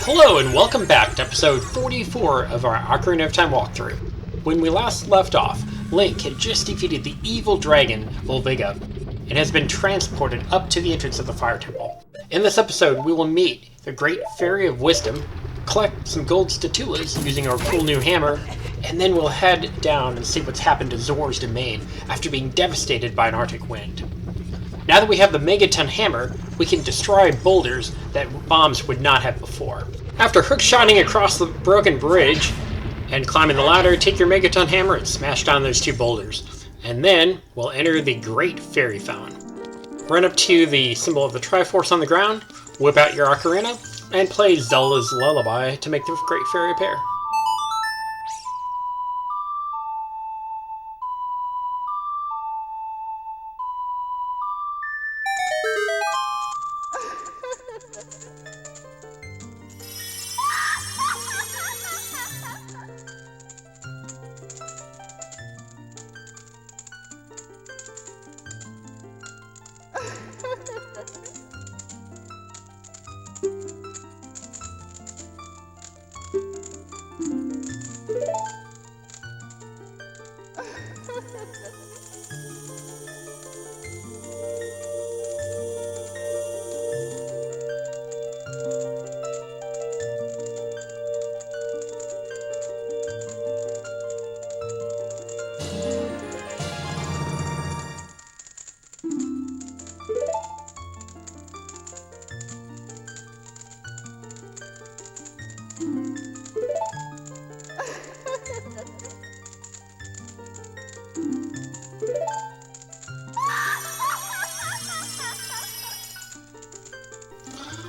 Hello and welcome back to episode 44 of our Ocarina of Time walkthrough. When we last left off, Link had just defeated the evil dragon, Volviga, and has been transported up to the entrance of the Fire Temple. In this episode, we will meet the Great Fairy of Wisdom, collect some Gold Skulltulas using our cool new hammer, and then we'll head down and see what's happened to Zora's domain after being devastated by an Arctic wind. Now that we have the Megaton Hammer, we can destroy boulders that bombs would not have before. After hookshotting across the broken bridge and climbing the ladder, take your Megaton Hammer and smash down those two boulders. And then we'll enter the Great Fairy Fountain. Run up to the symbol of the Triforce on the ground, whip out your ocarina, and play Zelda's Lullaby to make the Great Fairy appear.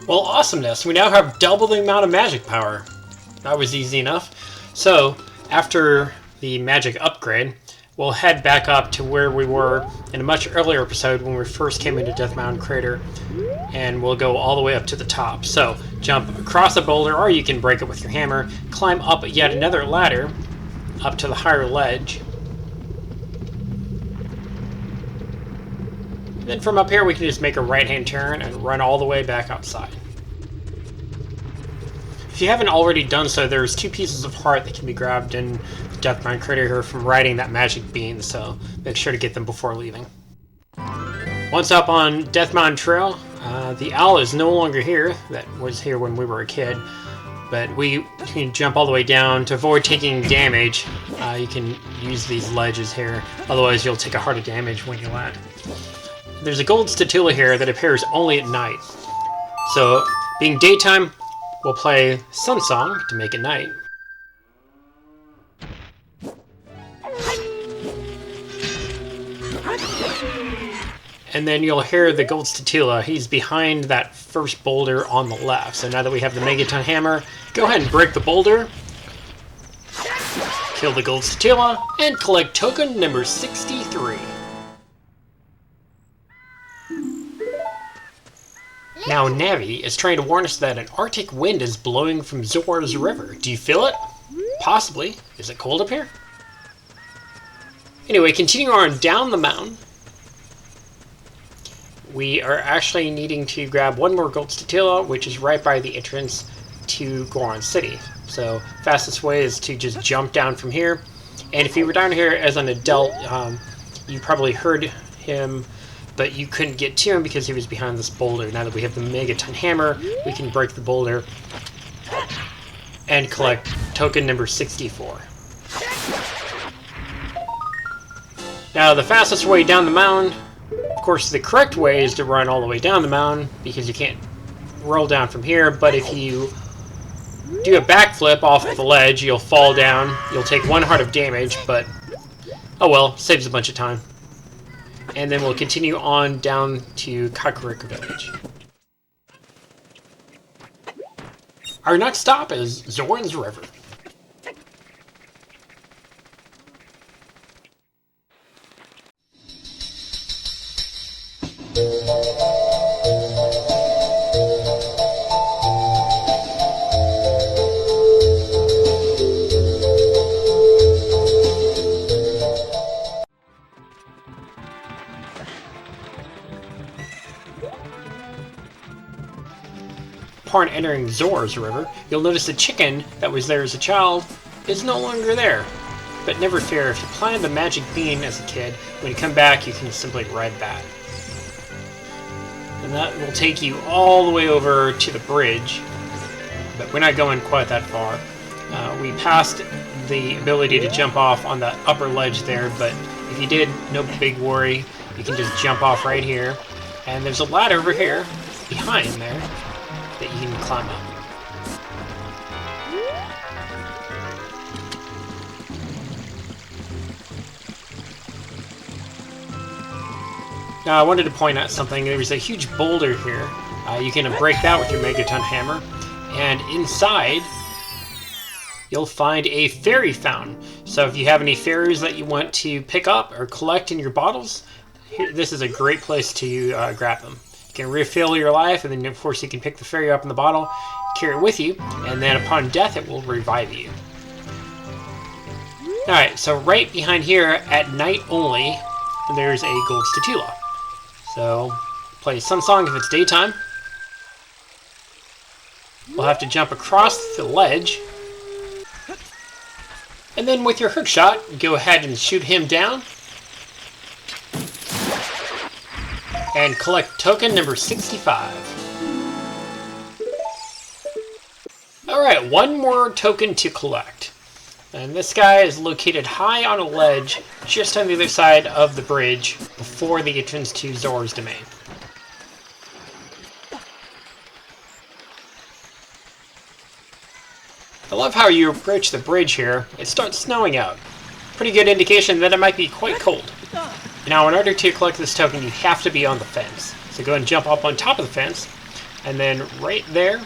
Well, awesomeness! We now have double the amount of magic power. That was easy enough. So, after the magic upgrade, we'll head back up to where we were in a much earlier episode when we first came into Death Mountain Crater, and we'll go all the way up to the top. So, jump across a boulder, or you can break it with your hammer, climb up yet another ladder, up to the higher ledge. Then from up here we can just make a right-hand turn and run all the way back outside. If you haven't already done so, there's two pieces of heart that can be grabbed in the Death Mountain Crater here from riding that magic bean, so make sure to get them before leaving. Once up on Death Mountain Trail, the owl is no longer here. That was here when we were a kid, but we can jump all the way down to avoid taking damage. You can use these ledges here, otherwise you'll take a heart of damage when you land. There's a Gold Skulltula here that appears only at night. So, being daytime, we'll play Sun Song to make it night. And then you'll hear the Gold Skulltula. He's behind that first boulder on the left. So now that we have the Megaton Hammer, go ahead and break the boulder, kill the Gold Skulltula, and collect token number 63. Now Navi is trying to warn us that an Arctic wind is blowing from Zora's river. Do you feel it? Possibly. Is it cold up here? Anyway, continuing on down the mountain, we are actually needing to grab one more Gold Skulltula, which is right by the entrance to Goron City. So, fastest way is to just jump down from here. And if you were down here as an adult, you probably heard him, but you couldn't get to him because he was behind this boulder. Now that we have the Megaton Hammer, we can break the boulder and collect token number 64. Now the fastest way down the mountain, of course the correct way is to run all the way down the mountain because you can't roll down from here, but if you do a backflip off of the ledge, you'll fall down, you'll take one heart of damage, but oh well, saves a bunch of time. And then we'll continue on down to Kakariko Village. Our next stop is Zora's River. Upon entering Zora's River, you'll notice the chicken that was there as a child is no longer there. But never fear, if you planted the magic bean as a kid, when you come back you can simply ride that. And that will take you all the way over to the bridge, but we're not going quite that far. We passed the ability to jump off on the upper ledge there, but if you did, no big worry. You can just jump off right here. And there's a ladder over here, behind there, that you can climb up. Now I wanted to point out something. There's a huge boulder here. You can break that with your Megaton Hammer. And inside, you'll find a fairy fountain. So if you have any fairies that you want to pick up or collect in your bottles, this is a great place to grab them. You can refill your life, and then of course you can pick the fairy up in the bottle, carry it with you, and then upon death it will revive you. Alright, so right behind here, at night only, there's a Gold Skulltula. So, play Sun Song if it's daytime. We'll have to jump across the ledge. And then with your hook shot, go ahead and shoot him down. And collect token number 65. Alright, one more token to collect. And this guy is located high on a ledge, just on the other side of the bridge, before the entrance to Zora's domain. I love how you approach the bridge here. It starts snowing out. Pretty good indication that it might be quite cold. Now, in order to collect this token, you have to be on the fence. So go ahead and jump up on top of the fence, and then right there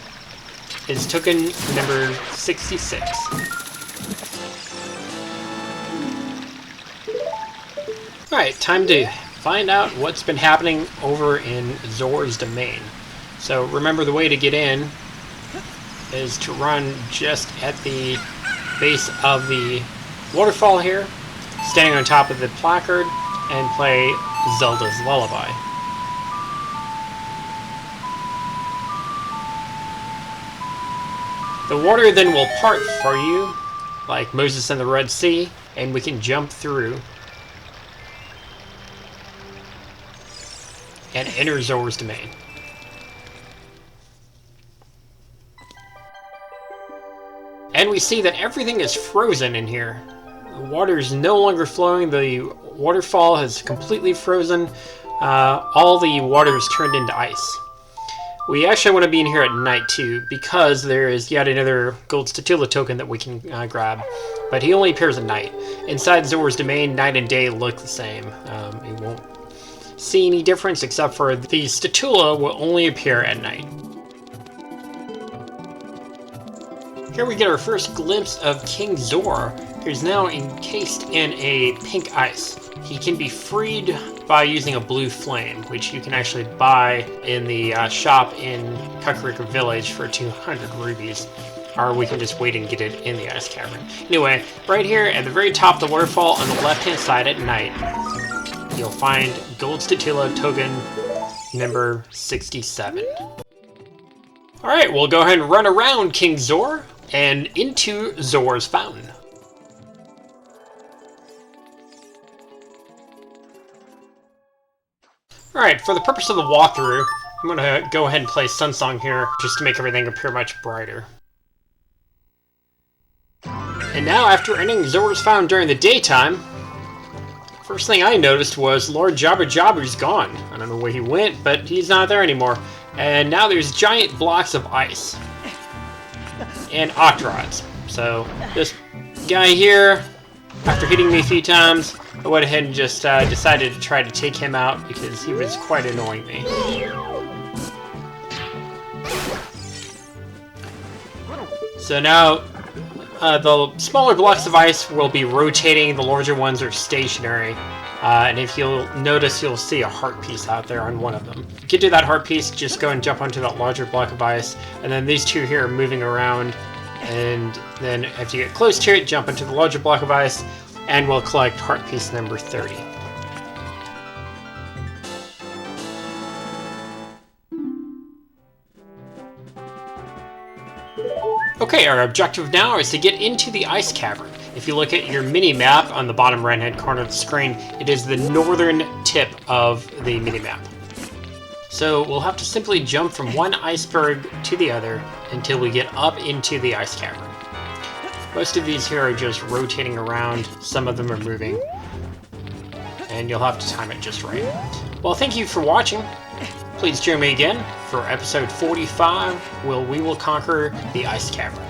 is token number 66. Alright, time to find out what's been happening over in Zora's domain. So remember, the way to get in is to run just at the base of the waterfall here, standing on top of the placard, and play Zelda's Lullaby. The water then will part for you, like Moses in the Red Sea, and we can jump through and enter Zora's domain. And we see that everything is frozen in here. The water is no longer flowing. The waterfall has completely frozen. All the water is turned into ice. We actually want to be in here at night too, because there is yet another Gold Skulltula token that we can grab. But he only appears at night. Inside Zora's domain, night and day look the same. You won't see any difference, except for the Skulltula will only appear at night. Here we get our first glimpse of King Zora, who's now encased in a pink ice. He can be freed by using a blue flame, which you can actually buy in the shop in Kakariko Village for 200 rubies. Or we can just wait and get it in the ice cavern. Anyway, right here at the very top of the waterfall on the left-hand side at night, you'll find Gold Skulltula token number 67. Alright, we'll go ahead and run around King Zora and into Zora's fountain. Alright, for the purpose of the walkthrough, I'm going to go ahead and play Sun Song here, just to make everything appear much brighter. And now, after entering Zora's fountain during the daytime, first thing I noticed was Lord Jabba Jabu's gone. I don't know where he went, but he's not there anymore. And now there's giant blocks of ice. And octorods. So, this guy here, after hitting me a few times, I went ahead and just decided to try to take him out because he was quite annoying me. So now, the smaller blocks of ice will be rotating, the larger ones are stationary. And if you'll notice, you'll see a heart piece out there on one of them. To get to that heart piece, just go and jump onto that larger block of ice, and then these two here are moving around, and then after you get close to it, jump into the larger block of ice, and we'll collect heart piece number 30. Okay, our objective now is to get into the ice cavern. If you look at your mini-map on the bottom right-hand corner of the screen, it is the northern tip of the mini-map. So we'll have to simply jump from one iceberg to the other until we get up into the ice cavern. Most of these here are just rotating around, some of them are moving, and you'll have to time it just right. Well, thank you for watching. Please join me again for episode 45, where we will conquer the ice cavern.